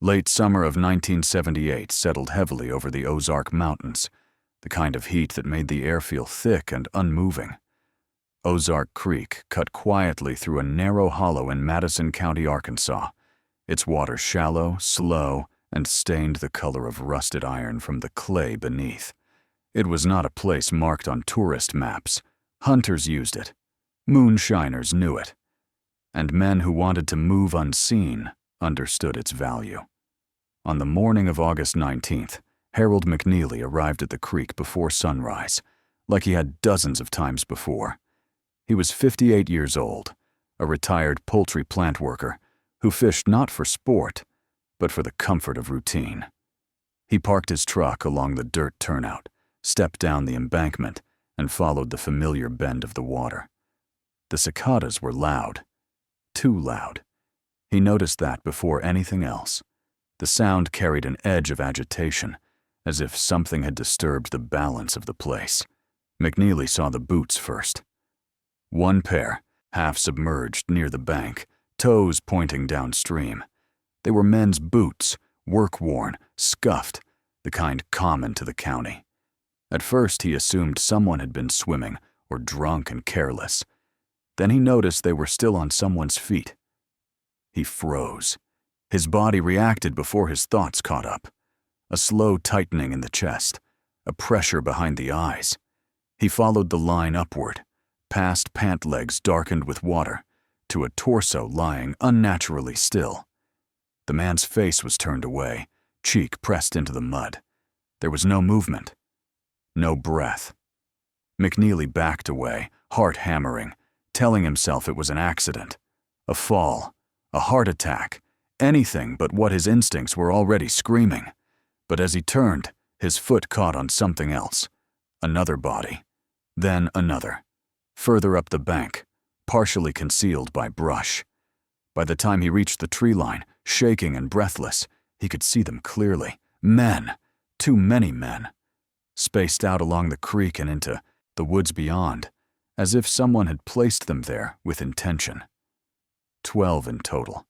Late summer of 1978 settled heavily over the Ozark Mountains, the kind of heat that made the air feel thick and unmoving. Ozark Creek cut quietly through a narrow hollow in Madison County, Arkansas, its water shallow, slow, and stained the color of rusted iron from the clay beneath. It was not a place marked on tourist maps. Hunters used it. Moonshiners knew it. And men who wanted to move unseen understood its value. On the morning of August 19th, Harold McNeely arrived at the creek before sunrise, like he had dozens of times before. He was 58 years old, a retired poultry plant worker who fished not for sport, but for the comfort of routine. He parked his truck along the dirt turnout, stepped down the embankment, and followed the familiar bend of the water. The cicadas were loud, too loud. He noticed that before anything else. The sound carried an edge of agitation, as if something had disturbed the balance of the place. McNeely saw the boots first. One pair, half submerged near the bank, toes pointing downstream. They were men's boots, work-worn, scuffed, the kind common to the county. At first he assumed someone had been swimming or drunk and careless. Then he noticed they were still on someone's feet. He froze. His body reacted before his thoughts caught up. A slow tightening in the chest, a pressure behind the eyes. He followed the line upward, past pant legs darkened with water, to a torso lying unnaturally still. The man's face was turned away, cheek pressed into the mud. There was no movement, no breath. McNeely backed away, heart hammering, telling himself it was an accident, a fall, a heart attack, anything but what his instincts were already screaming. But as he turned, his foot caught on something else. Another body, then another, further up the bank, partially concealed by brush. By the time he reached the tree line, shaking and breathless, he could see them clearly. Men, too many men, spaced out along the creek and into the woods beyond, as if someone had placed them there with intention. 12 in total,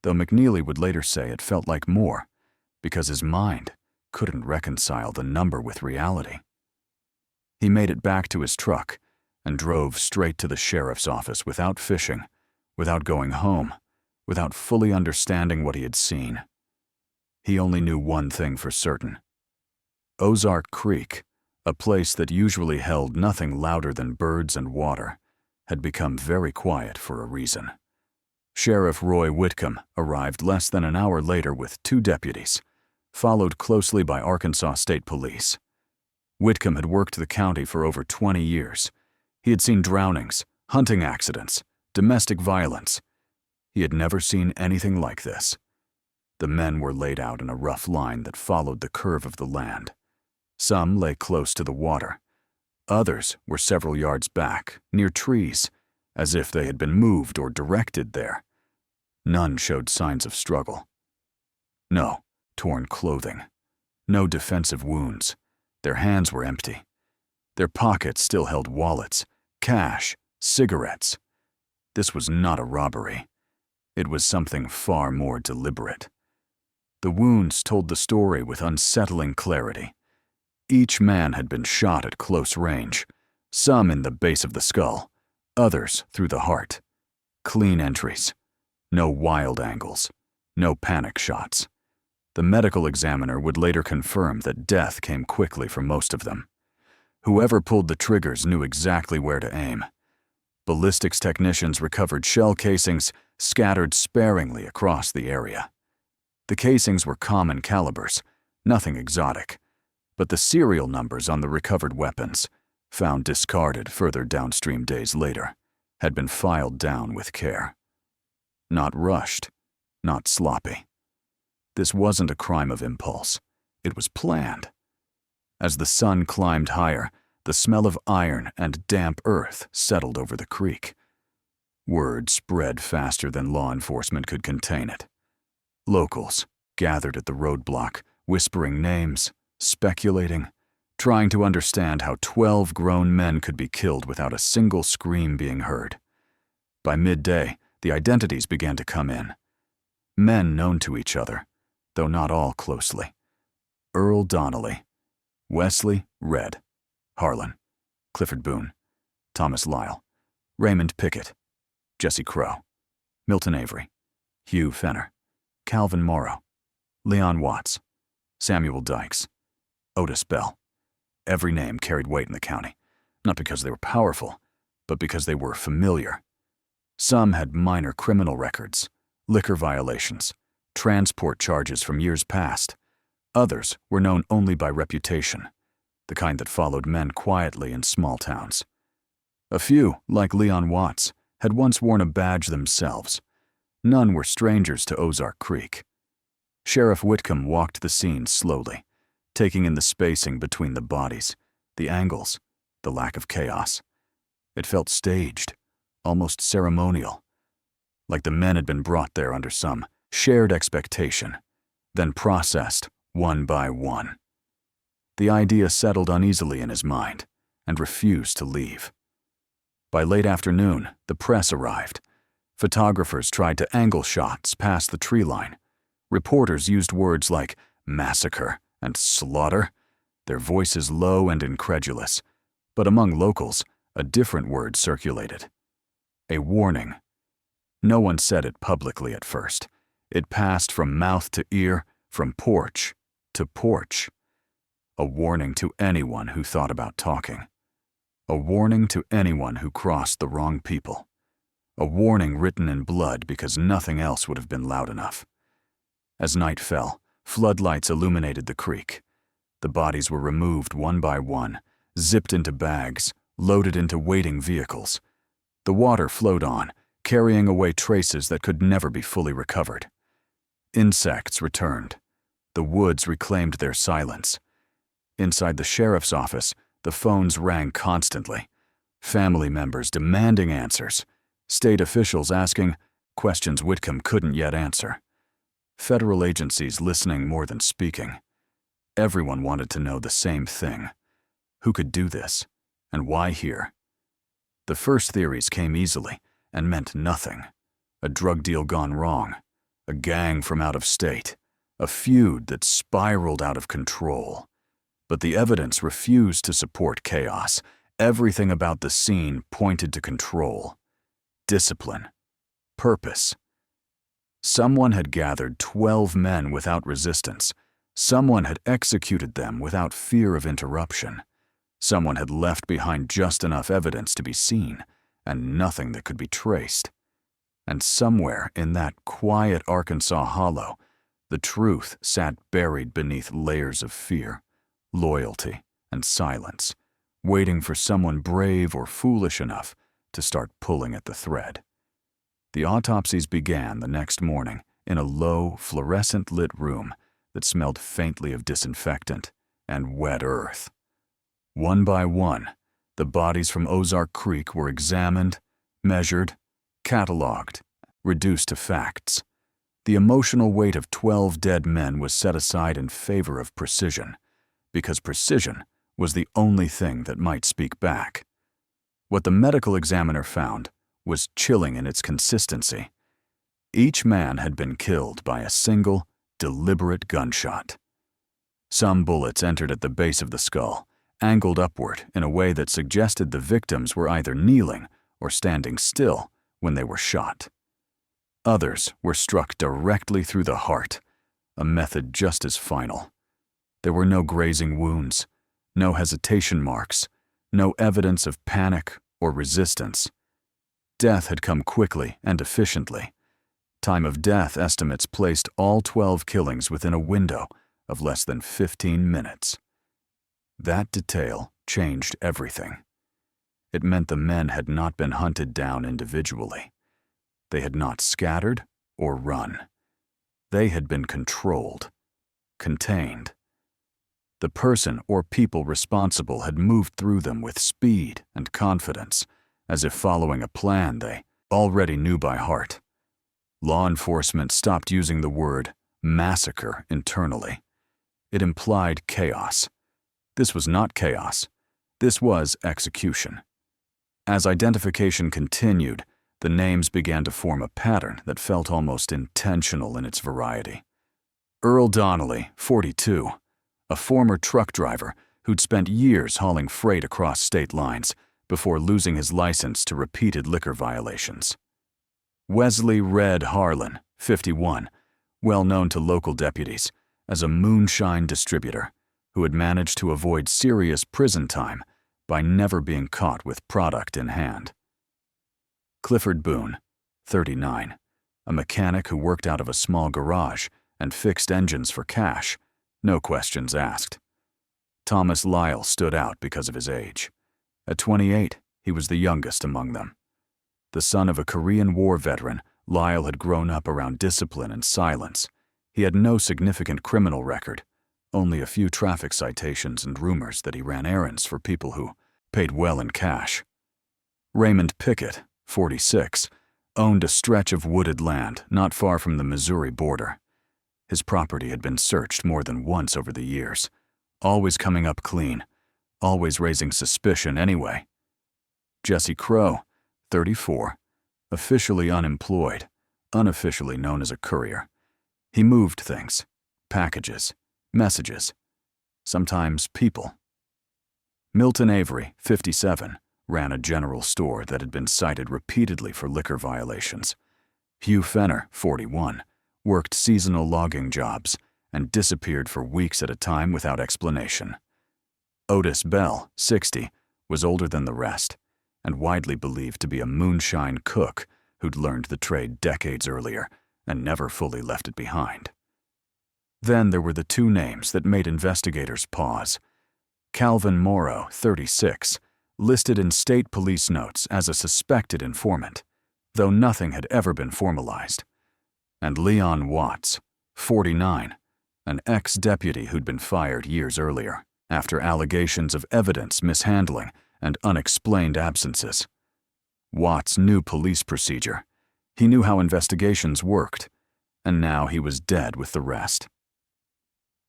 though McNeely would later say it felt like more, because his mind couldn't reconcile the number with reality. He made it back to his truck and drove straight to the sheriff's office without fishing, without going home, without fully understanding what he had seen. He only knew one thing for certain. Ozark Creek, a place that usually held nothing louder than birds and water, had become very quiet for a reason. Sheriff Roy Whitcomb arrived less than an hour later with 2 deputies, followed closely by Arkansas State Police. Whitcomb had worked the county for over 20 years. He had seen drownings, hunting accidents, domestic violence. He had never seen anything like this. The men were laid out in a rough line that followed the curve of the land. Some lay close to the water. Others were several yards back, near trees, as if they had been moved or directed there. None showed signs of struggle. No torn clothing. No defensive wounds. Their hands were empty. Their pockets still held wallets, cash, cigarettes. This was not a robbery. It was something far more deliberate. The wounds told the story with unsettling clarity. Each man had been shot at close range, some in the base of the skull, others through the heart. Clean entries. No wild angles. No panic shots. The medical examiner would later confirm that death came quickly for most of them. Whoever pulled the triggers knew exactly where to aim. Ballistics technicians recovered shell casings scattered sparingly across the area. The casings were common calibers, nothing exotic, but the serial numbers on the recovered weapons, found discarded further downstream days later, had been filed down with care. Not rushed, not sloppy. This wasn't a crime of impulse. It was planned. As the sun climbed higher, the smell of iron and damp earth settled over the creek. Word spread faster than law enforcement could contain it. Locals gathered at the roadblock, whispering names, speculating, trying to understand how 12 grown men could be killed without a single scream being heard. By midday, the identities began to come in. Men known to each other, though not all closely. Earl Donnelly, Wesley Red, Harlan, Clifford Boone, Thomas Lyle, Raymond Pickett, Jesse Crow, Milton Avery, Hugh Fenner, Calvin Morrow, Leon Watts, Samuel Dykes, Otis Bell. Every name carried weight in the county, not because they were powerful, but because they were familiar. Some had minor criminal records, liquor violations, transport charges from years past. Others were known only by reputation, the kind that followed men quietly in small towns. A few, like Leon Watts, had once worn a badge themselves. None were strangers to Ozark Creek. Sheriff Whitcomb walked the scene slowly, taking in the spacing between the bodies, the angles, the lack of chaos. It felt staged, almost ceremonial, like the men had been brought there under some shared expectation, then processed one by one. The idea settled uneasily in his mind and refused to leave. By late afternoon, the press arrived. Photographers tried to angle shots past the tree line. Reporters used words like massacre and slaughter, their voices low and incredulous. But among locals, a different word circulated. A warning. No one said it publicly at first. It passed from mouth to ear, from porch to porch. A warning to anyone who thought about talking. A warning to anyone who crossed the wrong people. A warning written in blood because nothing else would have been loud enough. As night fell, floodlights illuminated the creek. The bodies were removed one by one, zipped into bags, loaded into waiting vehicles. The water flowed on, carrying away traces that could never be fully recovered. Insects returned. The woods reclaimed their silence. Inside the sheriff's office, the phones rang constantly. Family members demanding answers. State officials asking questions Whitcomb couldn't yet answer. Federal agencies listening more than speaking. Everyone wanted to know the same thing. Who could do this, and why here? The first theories came easily and meant nothing. A drug deal gone wrong, a gang from out of state, a feud that spiraled out of control. But the evidence refused to support chaos. Everything about the scene pointed to control, discipline, purpose. Someone had gathered 12 men without resistance. Someone had executed them without fear of interruption. Someone had left behind just enough evidence to be seen, and nothing that could be traced. And somewhere in that quiet Arkansas hollow, the truth sat buried beneath layers of fear, loyalty, and silence, waiting for someone brave or foolish enough to start pulling at the thread. The autopsies began the next morning in a low, fluorescent-lit room that smelled faintly of disinfectant and wet earth. One by one, the bodies from Ozark Creek were examined, measured, cataloged, reduced to facts. The emotional weight of 12 dead men was set aside in favor of precision, because precision was the only thing that might speak back. What the medical examiner found was chilling in its consistency. Each man had been killed by a single, deliberate gunshot. Some bullets entered at the base of the skull, angled upward in a way that suggested the victims were either kneeling or standing still when they were shot. Others were struck directly through the heart, a method just as final. There were no grazing wounds, no hesitation marks, no evidence of panic or resistance. Death had come quickly and efficiently. Time of death estimates placed all 12 killings within a window of less than 15 minutes. That detail changed everything. It meant the men had not been hunted down individually. They had not scattered or run. They had been controlled, contained. The person or people responsible had moved through them with speed and confidence, as if following a plan they already knew by heart. Law enforcement stopped using the word massacre internally. It implied chaos. This was not chaos. This was execution. As identification continued, the names began to form a pattern that felt almost intentional in its variety. Earl Donnelly, 42, a former truck driver who'd spent years hauling freight across state lines before losing his license to repeated liquor violations. Wesley Red Harlan, 51, well known to local deputies as a Moonshine distributor who had managed to avoid serious prison time by never being caught with product in hand. Clifford Boone, 39, a mechanic who worked out of a small garage and fixed engines for cash, no questions asked. Thomas Lyle stood out because of his age. At 28, he was the youngest among them. The son of a Korean War veteran, Lyle had grown up around discipline and silence. He had no significant criminal record, only a few traffic citations and rumors that he ran errands for people who paid well in cash. Raymond Pickett, 46, owned a stretch of wooded land not far from the Missouri border. His property had been searched more than once over the years, always coming up clean, always raising suspicion anyway. Jesse Crow, 34, officially unemployed, unofficially known as a courier. He moved things, packages, messages, sometimes people. Milton Avery, 57, ran a general store that had been cited repeatedly for liquor violations. Hugh Fenner, 41, worked seasonal logging jobs and disappeared for weeks at a time without explanation. Otis Bell, 60, was older than the rest and widely believed to be a moonshine cook who'd learned the trade decades earlier and never fully left it behind. Then there were the two names that made investigators pause. Calvin Morrow, 36, listed in state police notes as a suspected informant, though nothing had ever been formalized. And Leon Watts, 49, an ex-deputy who'd been fired years earlier after allegations of evidence mishandling and unexplained absences. Watts knew police procedure. He knew how investigations worked, and now he was dead with the rest.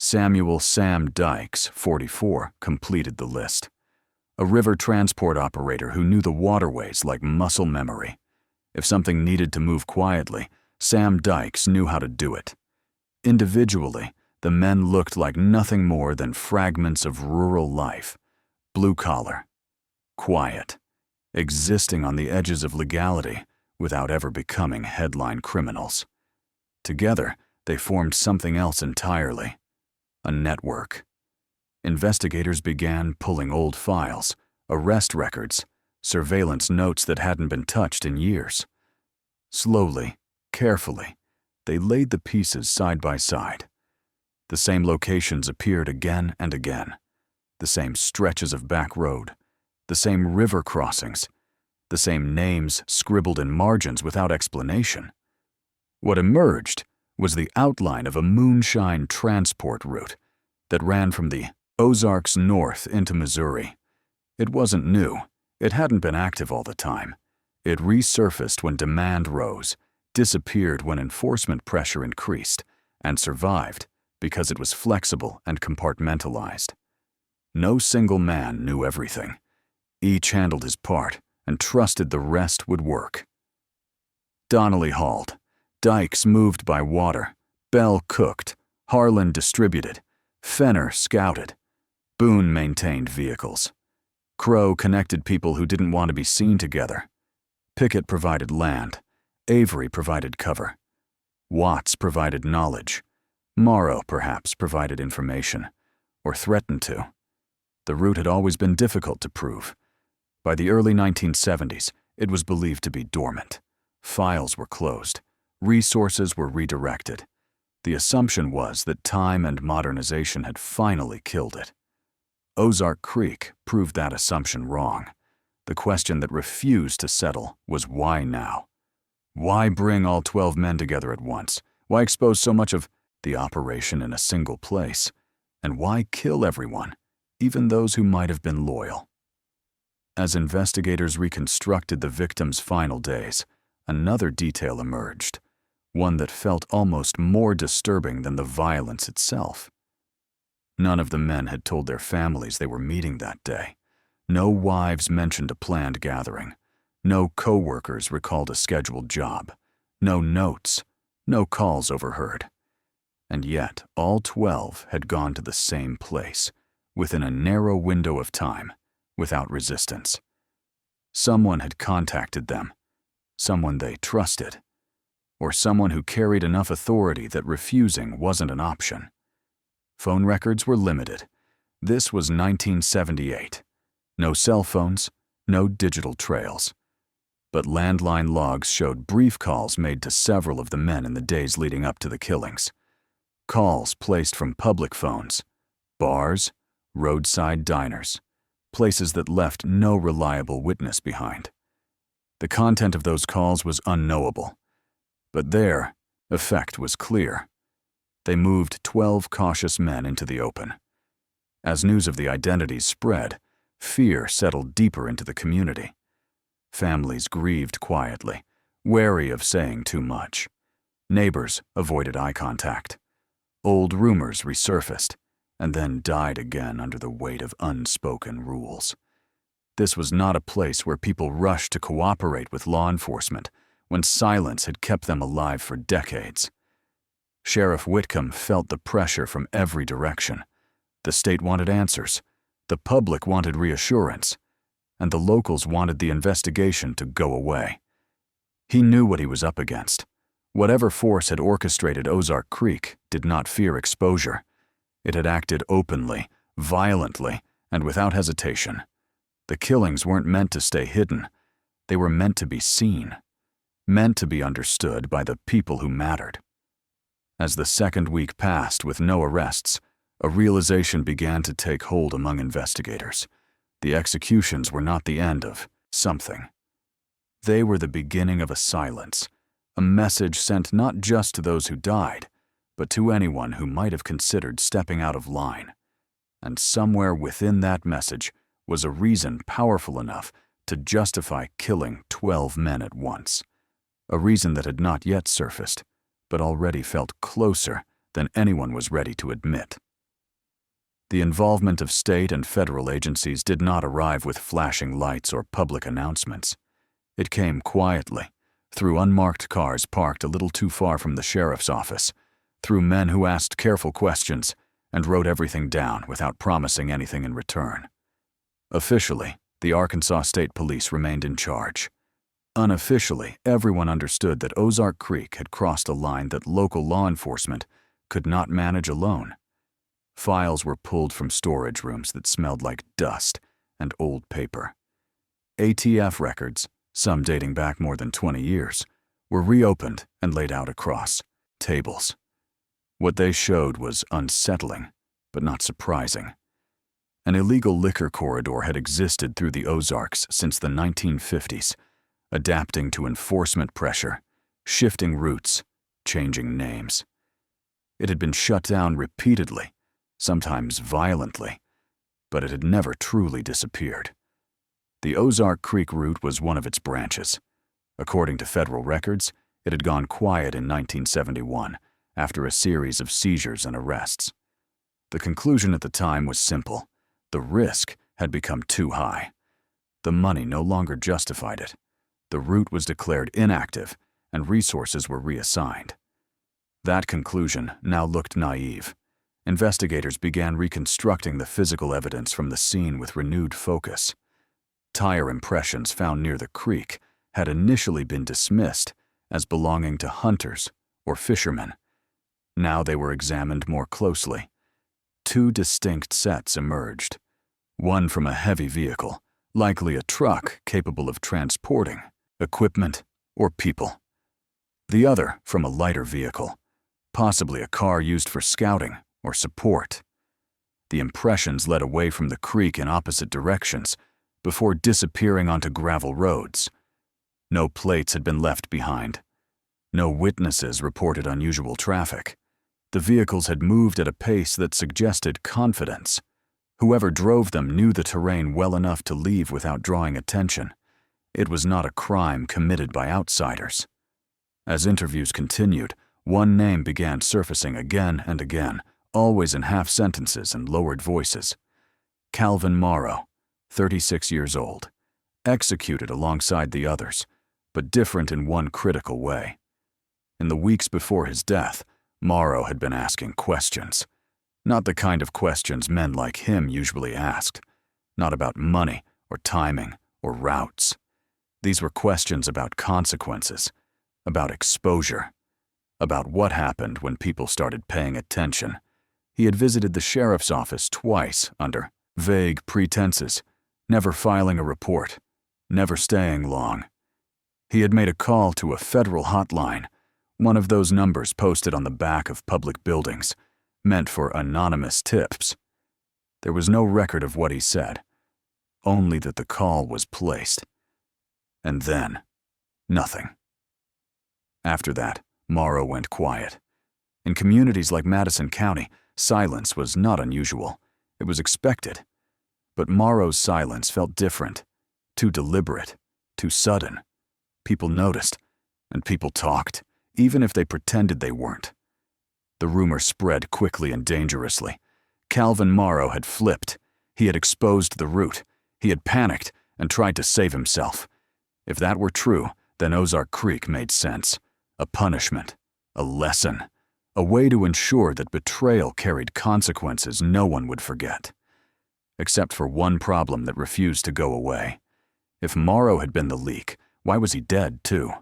Samuel Sam Dykes, 44, completed the list. A river transport operator who knew the waterways like muscle memory. If something needed to move quietly, Sam Dykes knew how to do it. Individually, the men looked like nothing more than fragments of rural life, blue-collar, quiet, existing on the edges of legality without ever becoming headline criminals. Together, they formed something else entirely, a network. Investigators began pulling old files, arrest records, surveillance notes that hadn't been touched in years. Slowly, carefully, they laid the pieces side by side. The same locations appeared again and again, the same stretches of back road, the same river crossings, the same names scribbled in margins without explanation. What emerged was the outline of a moonshine transport route that ran from the Ozarks north into Missouri. It wasn't new. It hadn't been active all the time. It resurfaced when demand rose, disappeared when enforcement pressure increased, and survived because it was flexible and compartmentalized. No single man knew everything. Each handled his part and trusted the rest would work. Donnelly hauled. Dykes moved by water. Bell cooked. Harlan distributed. Fenner scouted. Boone maintained vehicles. Crow connected people who didn't want to be seen together. Pickett provided land. Avery provided cover. Watts provided knowledge. Morrow, perhaps, provided information, or threatened to. The route had always been difficult to prove. By the early 1970s, it was believed to be dormant. Files were closed. Resources were redirected. The assumption was that time and modernization had finally killed it. Ozark Creek proved that assumption wrong. The question that refused to settle was why now? Why bring all 12 men together at once? Why expose so much of the operation in a single place? And why kill everyone, even those who might have been loyal? As investigators reconstructed the victims' final days, another detail emerged, one that felt almost more disturbing than the violence itself. None of the men had told their families they were meeting that day. No wives mentioned a planned gathering. No co-workers recalled a scheduled job. No notes. No calls overheard. And yet all 12 had gone to the same place, within a narrow window of time, without resistance. Someone had contacted them, someone they trusted, or someone who carried enough authority that refusing wasn't an option. Phone records were limited. This was 1978. No cell phones, no digital trails. But landline logs showed brief calls made to several of the men in the days leading up to the killings. Calls placed from public phones, bars, roadside diners, places that left no reliable witness behind. The content of those calls was unknowable, but their effect was clear. They moved 12 cautious men into the open. As news of the identities spread, fear settled deeper into the community. Families grieved quietly, wary of saying too much. Neighbors avoided eye contact. Old rumors resurfaced, and then died again under the weight of unspoken rules. This was not a place where people rushed to cooperate with law enforcement when silence had kept them alive for decades. Sheriff Whitcomb felt the pressure from every direction. The state wanted answers, the public wanted reassurance, and the locals wanted the investigation to go away. He knew what he was up against. Whatever force had orchestrated Ozark Creek did not fear exposure. It had acted openly, violently, and without hesitation. The killings weren't meant to stay hidden. They were meant to be seen, meant to be understood by the people who mattered. As the second week passed with no arrests, a realization began to take hold among investigators. The executions were not the end of something. They were the beginning of a silence, a message sent not just to those who died, but to anyone who might have considered stepping out of line. And somewhere within that message was a reason powerful enough to justify killing 12 men at once. A reason that had not yet surfaced, but already felt closer than anyone was ready to admit. The involvement of state and federal agencies did not arrive with flashing lights or public announcements. It came quietly, through unmarked cars parked a little too far from the sheriff's office, through men who asked careful questions and wrote everything down without promising anything in return. Officially, the Arkansas State Police remained in charge. Unofficially, everyone understood that Ozark Creek had crossed a line that local law enforcement could not manage alone. Files were pulled from storage rooms that smelled like dust and old paper. ATF records, some dating back more than 20 years, were reopened and laid out across tables. What they showed was unsettling, but not surprising. An illegal liquor corridor had existed through the Ozarks since the 1950s, adapting to enforcement pressure, shifting routes, changing names. It had been shut down repeatedly, sometimes violently, but it had never truly disappeared. The Ozark Creek route was one of its branches. According to federal records, it had gone quiet in 1971 after a series of seizures and arrests. The conclusion at the time was simple. The risk had become too high. The money no longer justified it. The route was declared inactive and resources were reassigned. That conclusion now looked naive. Investigators began reconstructing the physical evidence from the scene with renewed focus. Tire impressions found near the creek had initially been dismissed as belonging to hunters or fishermen. Now they were examined more closely. Two distinct sets emerged. One from a heavy vehicle, likely a truck capable of transporting equipment or people. The other from a lighter vehicle, possibly a car used for scouting or support. The impressions led away from the creek in opposite directions before disappearing onto gravel roads. No plates had been left behind. No witnesses reported unusual traffic. The vehicles had moved at a pace that suggested confidence. Whoever drove them knew the terrain well enough to leave without drawing attention. It was not a crime committed by outsiders. As interviews continued, one name began surfacing again and again, always in half sentences and lowered voices. Calvin Morrow, 36 years old, executed alongside the others, but different in one critical way. In the weeks before his death, Morrow had been asking questions. Not the kind of questions men like him usually asked. Not about money or timing or routes. These were questions about consequences, about exposure, about what happened when people started paying attention. He had visited the sheriff's office twice under vague pretenses, never filing a report, never staying long. He had made a call to a federal hotline, one of those numbers posted on the back of public buildings, meant for anonymous tips. There was no record of what he said, only that the call was placed. And then, nothing. After that, Morrow went quiet. In communities like Madison County, silence was not unusual. It was expected. But Morrow's silence felt different, too deliberate, too sudden. People noticed, and people talked, even if they pretended they weren't. The rumor spread quickly and dangerously. Calvin Morrow had flipped. He had exposed the root. He had panicked and tried to save himself. If that were true, then Ozark Creek made sense. A punishment, a lesson, a way to ensure that betrayal carried consequences no one would forget. Except for one problem that refused to go away. If Morrow had been the leak, why was he dead too?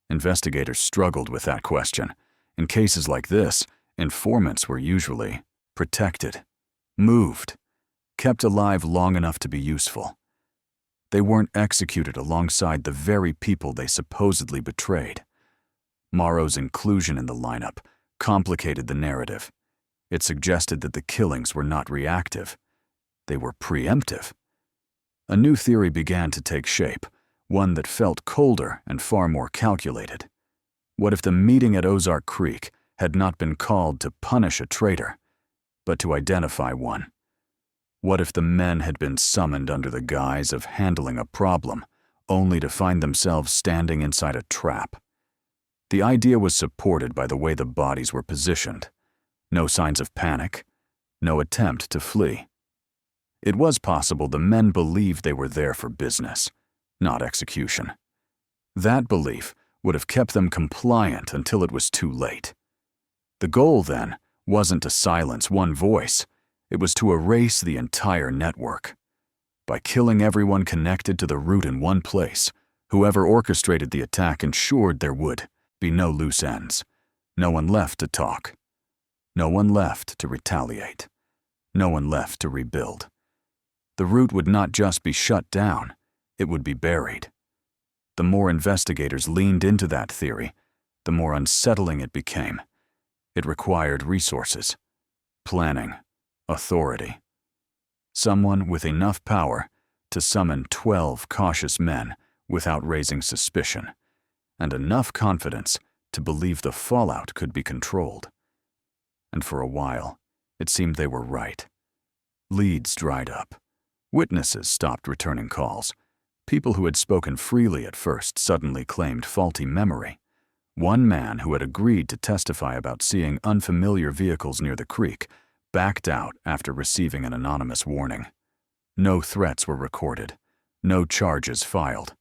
Investigators struggled with that question. In cases like this, informants were usually protected, moved, kept alive long enough to be useful. They weren't executed alongside the very people they supposedly betrayed. Morrow's inclusion in the lineup complicated the narrative. It suggested that the killings were not reactive. They were preemptive. A new theory began to take shape, one that felt colder and far more calculated. What if the meeting at Ozark Creek had not been called to punish a traitor, but to identify one? What if the men had been summoned under the guise of handling a problem, only to find themselves standing inside a trap? The idea was supported by the way the bodies were positioned. No signs of panic, no attempt to flee. It was possible the men believed they were there for business, not execution. That belief would have kept them compliant until it was too late. The goal, then, wasn't to silence one voice. It was to erase the entire network. By killing everyone connected to the root in one place, whoever orchestrated the attack ensured there would be no loose ends, no one left to talk, no one left to retaliate, no one left to rebuild. The root would not just be shut down, it would be buried. The more investigators leaned into that theory, the more unsettling it became. It required resources, planning, authority. Someone with enough power to summon 12 cautious men without raising suspicion, and enough confidence to believe the fallout could be controlled. And for a while, it seemed they were right. Leads dried up. Witnesses stopped returning calls. People who had spoken freely at first suddenly claimed faulty memory. One man who had agreed to testify about seeing unfamiliar vehicles near the creek backed out after receiving an anonymous warning. No threats were recorded, no charges filed.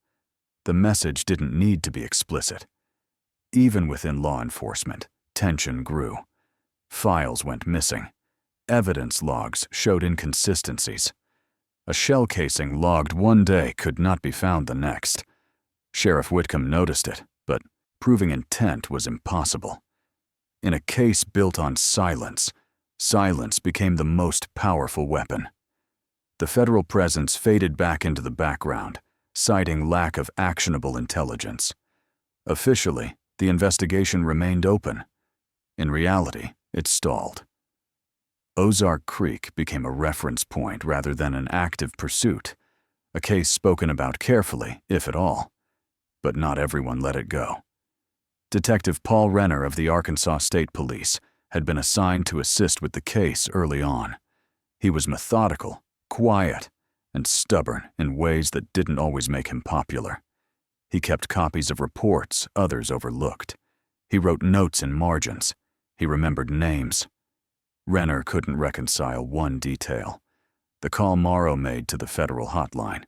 The message didn't need to be explicit. Even within law enforcement, tension grew. Files went missing. Evidence logs showed inconsistencies. A shell casing logged one day could not be found the next. Sheriff Whitcomb noticed it, but proving intent was impossible. In a case built on silence, silence became the most powerful weapon. The federal presence faded back into the background, citing lack of actionable intelligence. Officially, the investigation remained open. In reality, it stalled. Ozark Creek became a reference point rather than an active pursuit, a case spoken about carefully, if at all. But not everyone let it go. Detective Paul Renner of the Arkansas State Police had been assigned to assist with the case early on. He was methodical, quiet, and stubborn in ways that didn't always make him popular. He kept copies of reports others overlooked. He wrote notes in margins. He remembered names. Renner couldn't reconcile one detail: the call Morrow made to the federal hotline.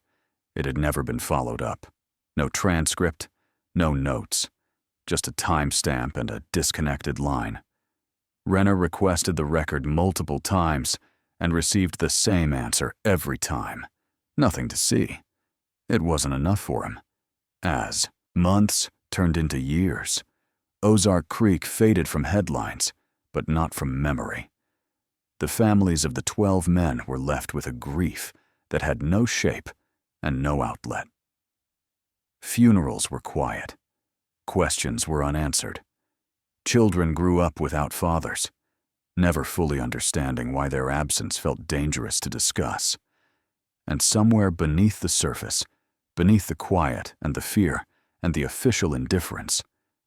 It had never been followed up. No transcript, no notes, just a timestamp and a disconnected line. Renner requested the record multiple times and received the same answer every time. Nothing to see. It wasn't enough for him. As months turned into years, Ozark Creek faded from headlines, but not from memory. The families of the 12 men were left with a grief that had no shape and no outlet. Funerals were quiet. Questions were unanswered. Children grew up without fathers, never fully understanding why their absence felt dangerous to discuss. And somewhere beneath the surface, beneath the quiet and the fear and the official indifference,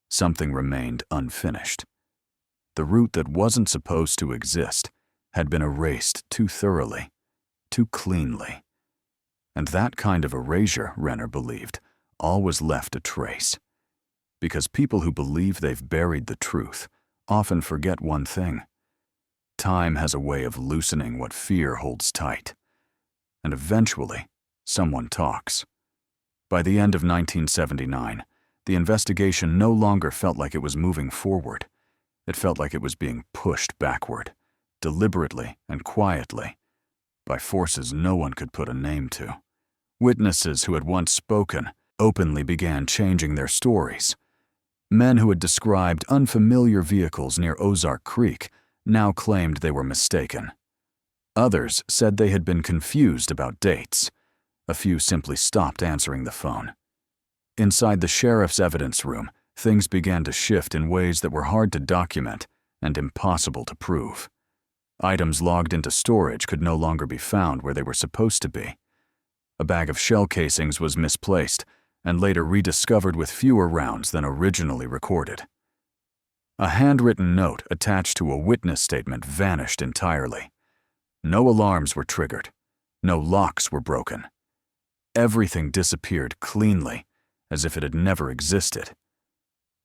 something remained unfinished. The root that wasn't supposed to exist had been erased too thoroughly, too cleanly. And that kind of erasure, Renner believed, always left a trace. Because people who believe they've buried the truth often forget one thing. Time has a way of loosening what fear holds tight. And eventually, someone talks. By the end of 1979, the investigation no longer felt like it was moving forward. It felt like it was being pushed backward, deliberately and quietly, by forces no one could put a name to. Witnesses who had once spoken openly began changing their stories. Men who had described unfamiliar vehicles near Ozark Creek now claimed they were mistaken. Others said they had been confused about dates. A few simply stopped answering the phone. Inside the sheriff's evidence room, things began to shift in ways that were hard to document and impossible to prove. Items logged into storage could no longer be found where they were supposed to be. A bag of shell casings was misplaced and later rediscovered with fewer rounds than originally recorded. A handwritten note attached to a witness statement vanished entirely. No alarms were triggered. No locks were broken. Everything disappeared cleanly, as if it had never existed.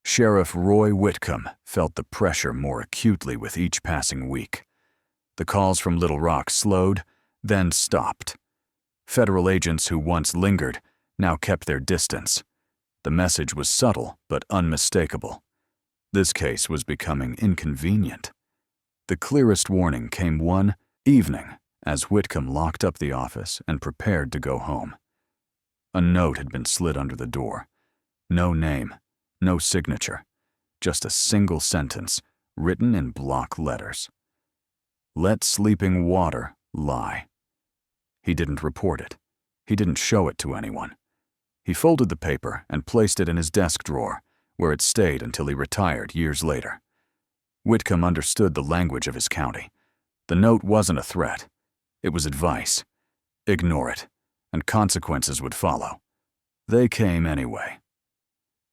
Sheriff Roy Whitcomb felt the pressure more acutely with each passing week. The calls from Little Rock slowed, then stopped. Federal agents who once lingered now kept their distance. The message was subtle but unmistakable. This case was becoming inconvenient. The clearest warning came one evening as Whitcomb locked up the office and prepared to go home. A note had been slid under the door. No name, no signature, just a single sentence written in block letters. Let sleeping water lie. He didn't report it. He didn't show it to anyone. He folded the paper and placed it in his desk drawer, where it stayed until he retired years later. Whitcomb understood the language of his county. The note wasn't a threat. It was advice. Ignore it, and consequences would follow. They came anyway.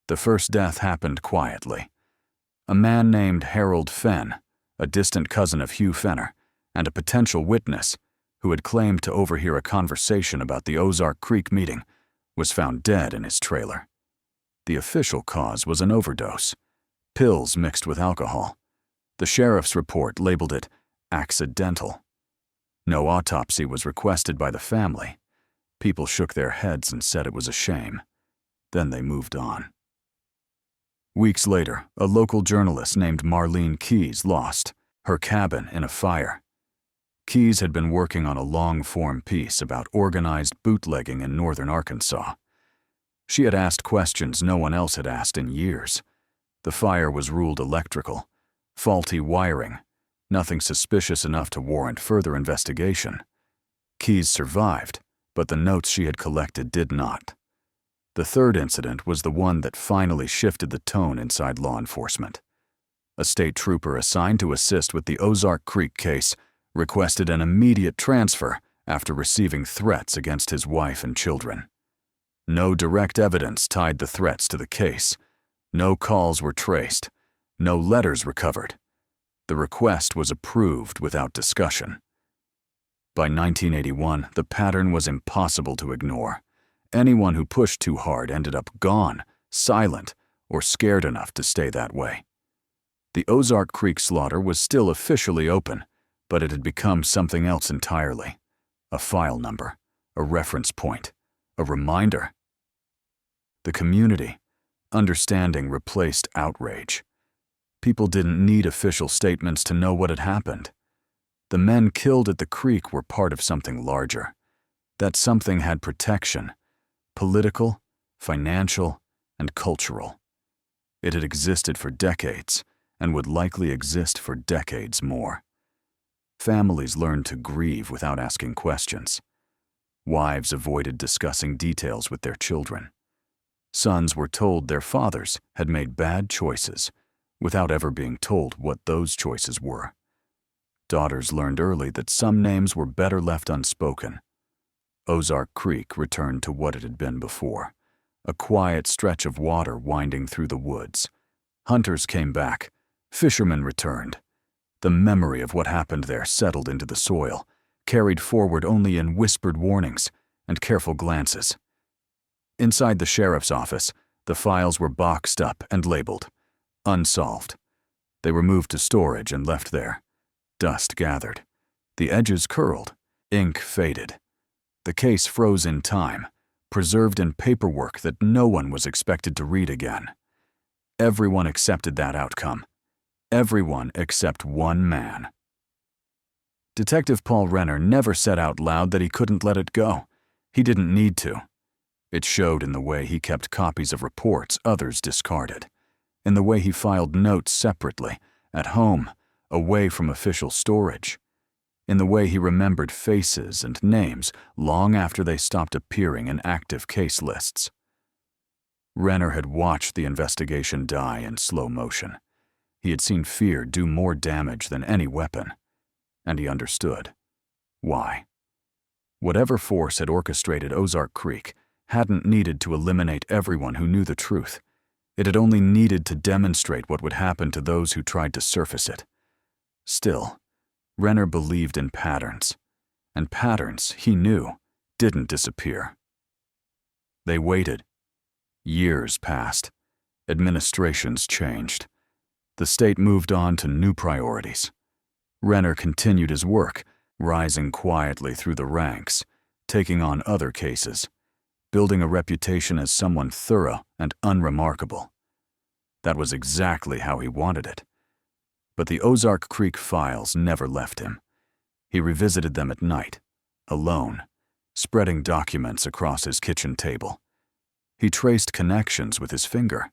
The first death happened quietly. A man named Harold Fenn, a distant cousin of Hugh Fenner, and a potential witness who had claimed to overhear a conversation about the Ozark Creek meeting, was found dead in his trailer. The official cause was an overdose, pills mixed with alcohol. The sheriff's report labeled it accidental. No autopsy was requested by the family. People shook their heads and said it was a shame. Then they moved on. Weeks later, a local journalist named Marlene Keyes lost her cabin in a fire. Keyes had been working on a long-form piece about organized bootlegging in northern Arkansas. She had asked questions no one else had asked in years. The fire was ruled electrical, faulty wiring, nothing suspicious enough to warrant further investigation. Keyes survived, but the notes she had collected did not. The third incident was the one that finally shifted the tone inside law enforcement. A state trooper assigned to assist with the Ozark Creek case requested an immediate transfer after receiving threats against his wife and children. No direct evidence tied the threats to the case. No calls were traced. No letters recovered. The request was approved without discussion. By 1981, the pattern was impossible to ignore. Anyone who pushed too hard ended up gone, silent, or scared enough to stay that way. The Ozark Creek slaughter was still officially open, but it had become something else entirely. A file number, a reference point, a reminder. The community, understanding replaced outrage. People didn't need official statements to know what had happened. The men killed at the creek were part of something larger. That something had protection, political, financial, and cultural. It had existed for decades and would likely exist for decades more. Families learned to grieve without asking questions. Wives avoided discussing details with their children. Sons were told their fathers had made bad choices without ever being told what those choices were. Daughters learned early that some names were better left unspoken. Ozark Creek returned to what it had been before, a quiet stretch of water winding through the woods. Hunters came back. Fishermen returned. The memory of what happened there settled into the soil, carried forward only in whispered warnings and careful glances. Inside the sheriff's office, the files were boxed up and labeled Unsolved. They were moved to storage and left there. Dust gathered. The edges curled. Ink faded. The case froze in time, preserved in paperwork that no one was expected to read again. Everyone accepted that outcome. Everyone except one man. Detective Paul Renner never said out loud that he couldn't let it go. He didn't need to. It showed in the way he kept copies of reports others discarded, in the way he filed notes separately, at home, away from official storage, in the way he remembered faces and names long after they stopped appearing in active case lists. Renner had watched the investigation die in slow motion. He had seen fear do more damage than any weapon, and he understood why. Whatever force had orchestrated Ozark Creek hadn't needed to eliminate everyone who knew the truth. It had only needed to demonstrate what would happen to those who tried to surface it. Still, Renner believed in patterns, and patterns, he knew, didn't disappear. They waited. Years passed. Administrations changed. The state moved on to new priorities. Renner continued his work, rising quietly through the ranks, taking on other cases, building a reputation as someone thorough and unremarkable. That was exactly how he wanted it. But the Ozark Creek files never left him. He revisited them at night, alone, spreading documents across his kitchen table. He traced connections with his finger.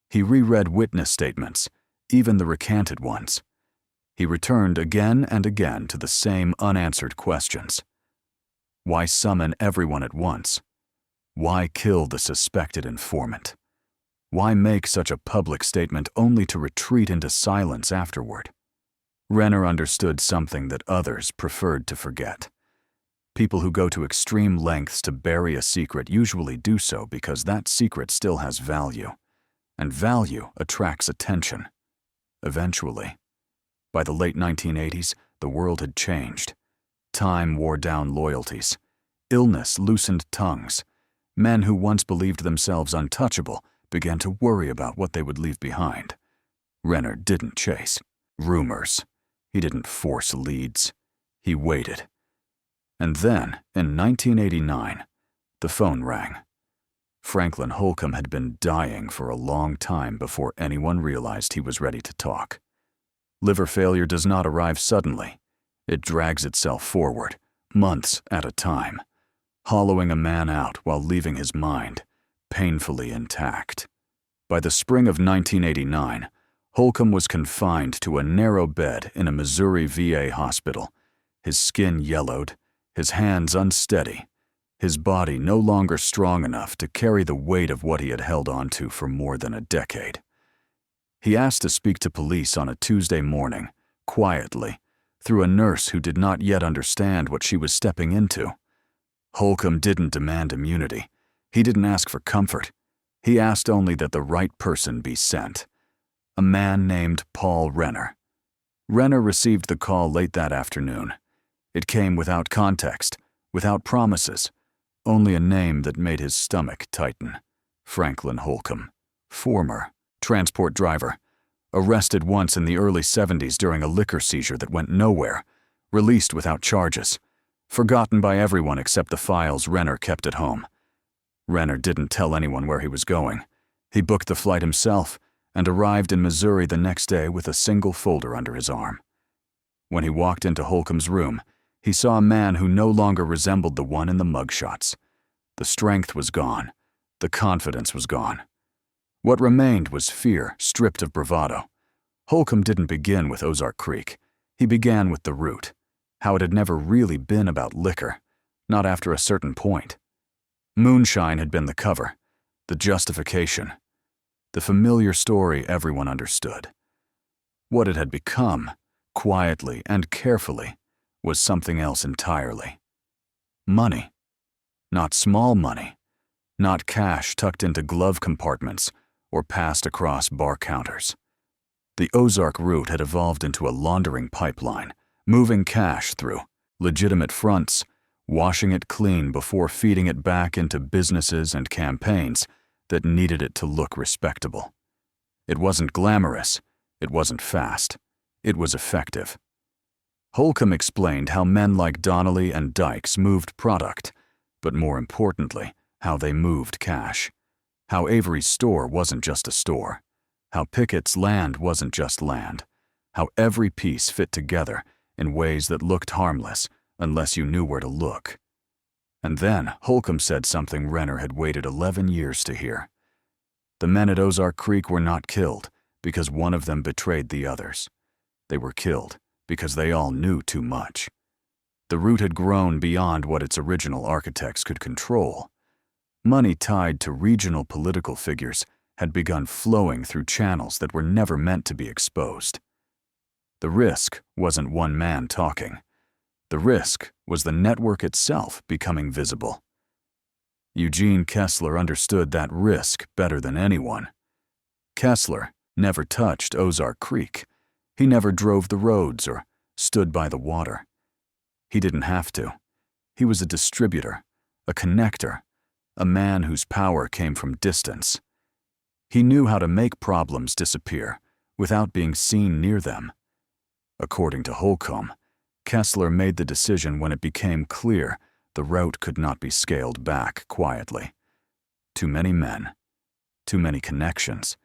He reread witness statements, even the recanted ones. He returned again and again to the same unanswered questions. Why summon everyone at once? Why kill the suspected informant? Why make such a public statement only to retreat into silence afterward? Renner understood something that others preferred to forget. People who go to extreme lengths to bury a secret usually do so because that secret still has value, and value attracts attention. Eventually, by the late 1980s, the world had changed. Time wore down loyalties. Illness loosened tongues. Men who once believed themselves untouchable began to worry about what they would leave behind. Renner didn't chase rumors. He didn't force leads. He waited. And then, in 1989, the phone rang. Franklin Holcomb had been dying for a long time before anyone realized he was ready to talk. Liver failure does not arrive suddenly. It drags itself forward, months at a time, hollowing a man out while leaving his mind painfully intact. By the spring of 1989, Holcomb was confined to a narrow bed in a Missouri VA hospital, his skin yellowed, his hands unsteady, his body no longer strong enough to carry the weight of what he had held on to for more than a decade. He asked to speak to police on a Tuesday morning, quietly, through a nurse who did not yet understand what she was stepping into. Holcomb didn't demand immunity. He didn't ask for comfort. He asked only that the right person be sent. A man named Paul Renner. Renner received the call late that afternoon. It came without context, without promises, only a name that made his stomach tighten. Franklin Holcomb, former transport driver, arrested once in the early 70s during a liquor seizure that went nowhere, released without charges, forgotten by everyone except the files Renner kept at home. Renner didn't tell anyone where he was going. He booked the flight himself and arrived in Missouri the next day with a single folder under his arm. When he walked into Holcomb's room, he saw a man who no longer resembled the one in the mugshots. The strength was gone. The confidence was gone. What remained was fear, stripped of bravado. Holcomb didn't begin with Ozark Creek. He began with the root, how it had never really been about liquor, not after a certain point. Moonshine had been the cover, the justification, the familiar story everyone understood. What it had become, quietly and carefully, was something else entirely. Money. Not small money. Not cash tucked into glove compartments or passed across bar counters. The Ozark route had evolved into a laundering pipeline, moving cash through legitimate fronts, washing it clean before feeding it back into businesses and campaigns that needed it to look respectable. It wasn't glamorous. It wasn't fast. It was effective. Holcomb explained how men like Donnelly and Dykes moved product, but more importantly, how they moved cash. How Avery's store wasn't just a store. How Pickett's land wasn't just land. How every piece fit together in ways that looked harmless unless you knew where to look. And then Holcomb said something Renner had waited 11 years to hear. The men at Ozark Creek were not killed because one of them betrayed the others. They were killed because they all knew too much. The route had grown beyond what its original architects could control. Money tied to regional political figures had begun flowing through channels that were never meant to be exposed. The risk wasn't one man talking. The risk was the network itself becoming visible. Eugene Kessler understood that risk better than anyone. Kessler never touched Ozark Creek. He never drove the roads or stood by the water. He didn't have to. He was a distributor, a connector, a man whose power came from distance. He knew how to make problems disappear without being seen near them. According to Holcomb, Kessler made the decision when it became clear the route could not be scaled back quietly. Too many men, too many connections,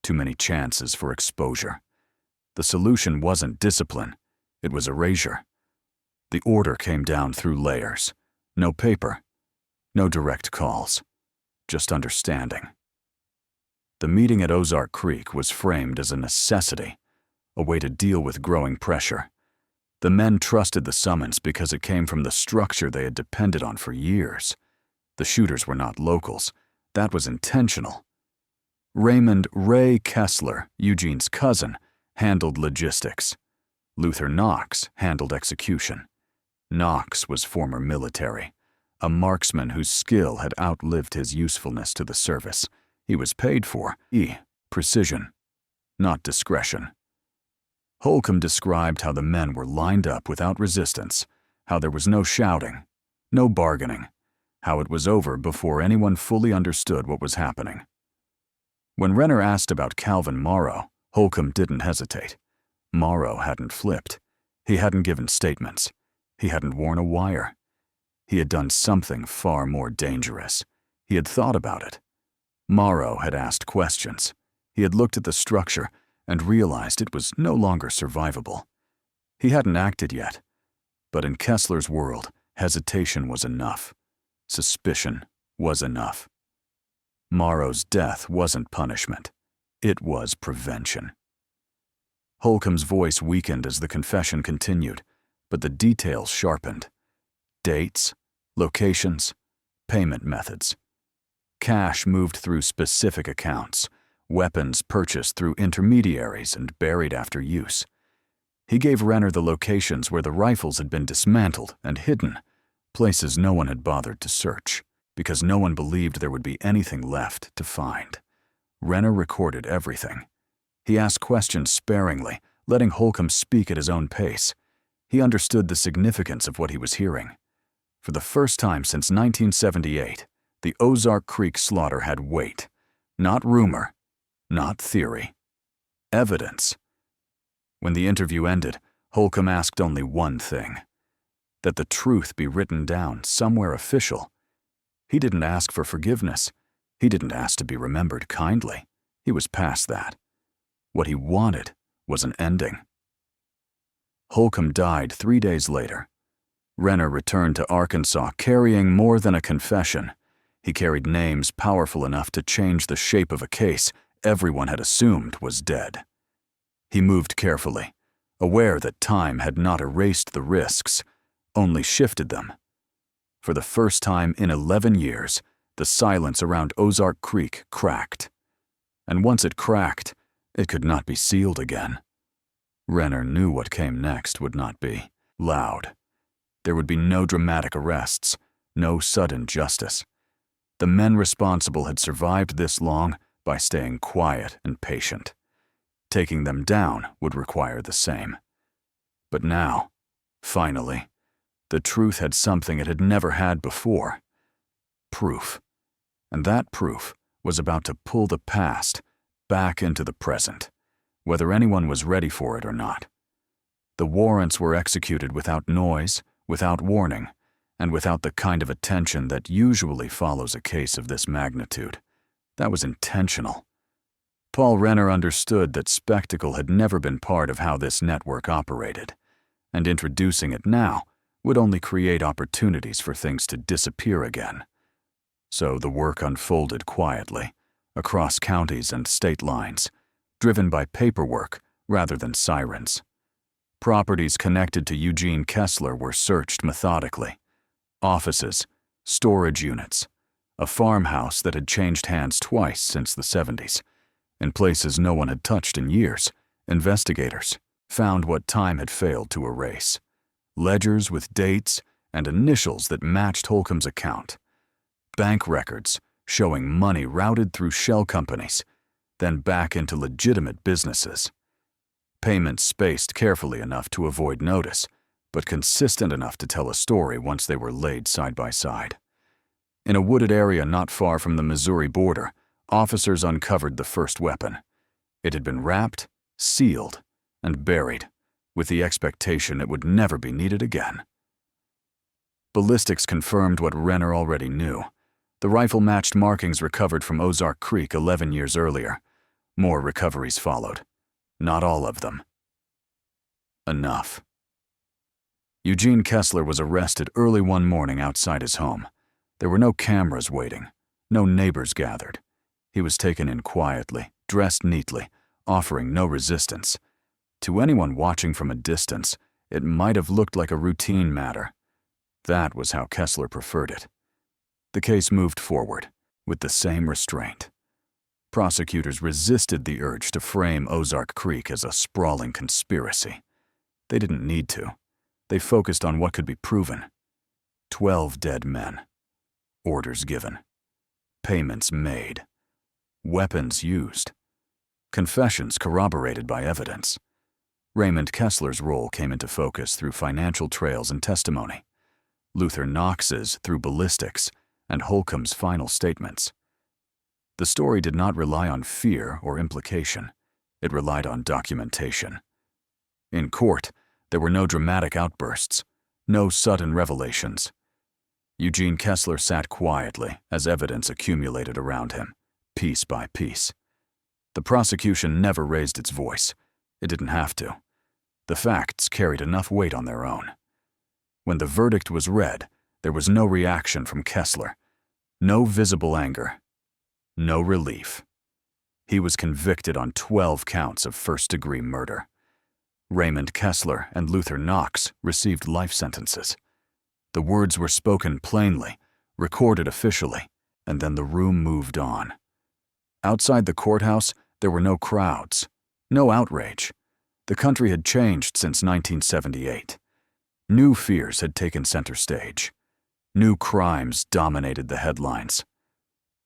too many chances for exposure. The solution wasn't discipline, it was erasure. The order came down through layers. No paper, no direct calls, just understanding. The meeting at Ozark Creek was framed as a necessity, a way to deal with growing pressure. The men trusted the summons because it came from the structure they had depended on for years. The shooters were not locals. That was intentional. Raymond Ray Kessler, Eugene's cousin, handled logistics. Luther Knox handled execution. Knox was former military, a marksman whose skill had outlived his usefulness to the service. He was paid for precision, not discretion. Holcomb described how the men were lined up without resistance, how there was no shouting, no bargaining, how it was over before anyone fully understood what was happening. When Renner asked about Calvin Morrow, Holcomb didn't hesitate. Morrow hadn't flipped. He hadn't given statements. He hadn't worn a wire. He had done something far more dangerous. He had thought about it. Morrow had asked questions. He had looked at the structure and realized it was no longer survivable. He hadn't acted yet, but in Kessler's world, hesitation was enough. Suspicion was enough. Morrow's death wasn't punishment. It was prevention. Holcomb's voice weakened as the confession continued, but the details sharpened. Dates, locations, payment methods. Cash moved through specific accounts, weapons purchased through intermediaries and buried after use. He gave Renner the locations where the rifles had been dismantled and hidden, places no one had bothered to search, because no one believed there would be anything left to find. Renner recorded everything. He asked questions sparingly, letting Holcomb speak at his own pace. He understood the significance of what he was hearing. For the first time since 1978, the Ozark Creek slaughter had weight. Not rumor, not theory. Evidence. When the interview ended, Holcomb asked only one thing: that the truth be written down somewhere official. He didn't ask for forgiveness. He didn't ask to be remembered kindly. He was past that. What he wanted was an ending. Holcomb died 3 days later. Renner returned to Arkansas carrying more than a confession. He carried names powerful enough to change the shape of a case everyone had assumed was dead. He moved carefully, aware that time had not erased the risks, only shifted them. For the first time in 11 years, the silence around Ozark Creek cracked. And once it cracked, it could not be sealed again. Renner knew what came next would not be loud. There would be no dramatic arrests, no sudden justice. The men responsible had survived this long by staying quiet and patient. Taking them down would require the same. But now, finally, the truth had something it had never had before. Proof. And that proof was about to pull the past back into the present, whether anyone was ready for it or not. The warrants were executed without noise, without warning, and without the kind of attention that usually follows a case of this magnitude. That was intentional. Paul Renner understood that spectacle had never been part of how this network operated, and introducing it now would only create opportunities for things to disappear again. So the work unfolded quietly, across counties and state lines, driven by paperwork rather than sirens. Properties connected to Eugene Kessler were searched methodically. Offices, storage units, a farmhouse that had changed hands twice since the 70s. In places no one had touched in years, investigators found what time had failed to erase. Ledgers with dates and initials that matched Holcomb's account. Bank records showing money routed through shell companies, then back into legitimate businesses. Payments spaced carefully enough to avoid notice, but consistent enough to tell a story once they were laid side by side. In a wooded area not far from the Missouri border, officers uncovered the first weapon. It had been wrapped, sealed, and buried, with the expectation it would never be needed again. Ballistics confirmed what Renner already knew. The rifle matched markings recovered from Ozark Creek 11 years earlier. More recoveries followed. Not all of them. Enough. Eugene Kessler was arrested early one morning outside his home. There were no cameras waiting, no neighbors gathered. He was taken in quietly, dressed neatly, offering no resistance. To anyone watching from a distance, it might have looked like a routine matter. That was how Kessler preferred it. The case moved forward, with the same restraint. Prosecutors resisted the urge to frame Ozark Creek as a sprawling conspiracy. They didn't need to. They focused on what could be proven. 12 dead men. Orders given. Payments made. Weapons used. Confessions corroborated by evidence. Raymond Kessler's role came into focus through financial trails and testimony. Luther Knox's through ballistics, and Holcomb's final statements. The story did not rely on fear or implication. It relied on documentation. In court, there were no dramatic outbursts, no sudden revelations. Eugene Kessler sat quietly as evidence accumulated around him, piece by piece. The prosecution never raised its voice. It didn't have to. The facts carried enough weight on their own. When the verdict was read, there was no reaction from Kessler, no visible anger, no relief. He was convicted on 12 counts of first-degree murder. Raymond Kessler and Luther Knox received life sentences. The words were spoken plainly, recorded officially, and then the room moved on. Outside the courthouse, there were no crowds, no outrage. The country had changed since 1978. New fears had taken center stage. New crimes dominated the headlines.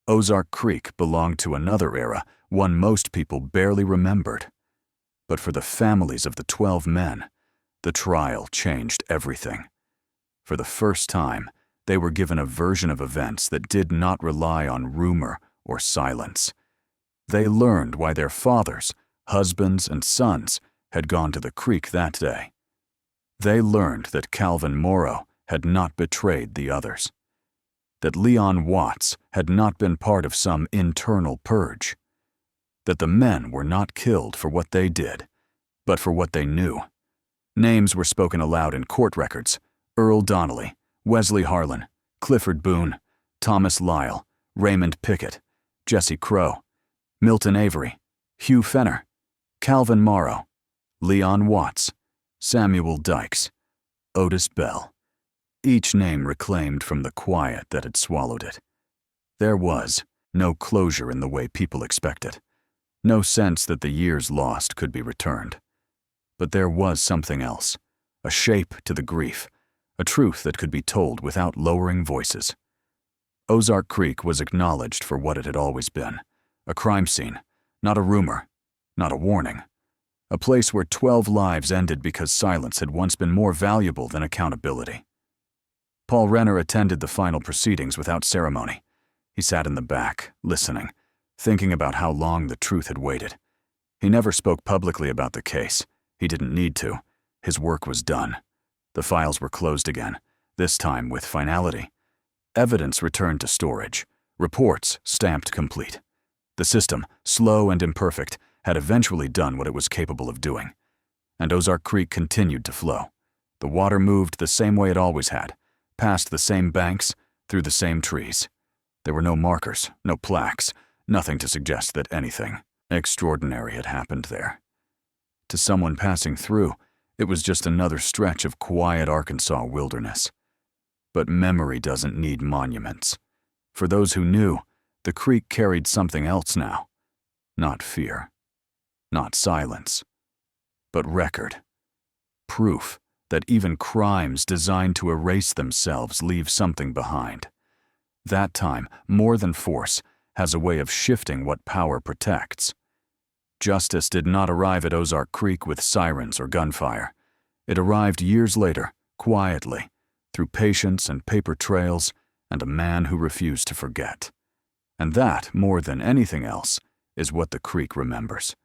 Ozark Creek belonged to another era, one most people barely remembered. But for the families of the 12 men, the trial changed everything. For the first time, they were given a version of events that did not rely on rumor or silence. They learned why their fathers, husbands, and sons had gone to the creek that day. They learned that Calvin Morrow had not betrayed the others, that Leon Watts had not been part of some internal purge. that the men were not killed for what they did, but for what they knew. Names were spoken aloud in court records: Earl Donnelly, Wesley Harlan, Clifford Boone, Thomas Lyle, Raymond Pickett, Jesse Crow, Milton Avery, Hugh Fenner, Calvin Morrow, Leon Watts, Samuel Dykes, Otis Bell. Each name reclaimed from the quiet that had swallowed it. There was no closure in the way people expected, no sense that the years lost could be returned. But there was something else, a shape to the grief, a truth that could be told without lowering voices. Ozark Creek was acknowledged for what it had always been, a crime scene, not a rumor, not a warning. A place where 12 lives ended because silence had once been more valuable than accountability. Paul Renner attended the final proceedings without ceremony. He sat in the back, listening, thinking about how long the truth had waited. He never spoke publicly about the case. He didn't need to. His work was done. The files were closed again, this time with finality. Evidence returned to storage. Reports stamped complete. The system, slow and imperfect, had eventually done what it was capable of doing. And Ozark Creek continued to flow. The water moved the same way it always had, past the same banks, through the same trees. There were no markers, no plaques, nothing to suggest that anything extraordinary had happened there. To someone passing through, it was just another stretch of quiet Arkansas wilderness. But memory doesn't need monuments. For those who knew, the creek carried something else now. Not fear. Not silence. But record. Proof that even crimes designed to erase themselves leave something behind. That time, more than force, has a way of shifting what power protects. Justice did not arrive at Ozark Creek with sirens or gunfire. It arrived years later, quietly, through patience and paper trails and a man who refused to forget. And that, more than anything else, is what the creek remembers.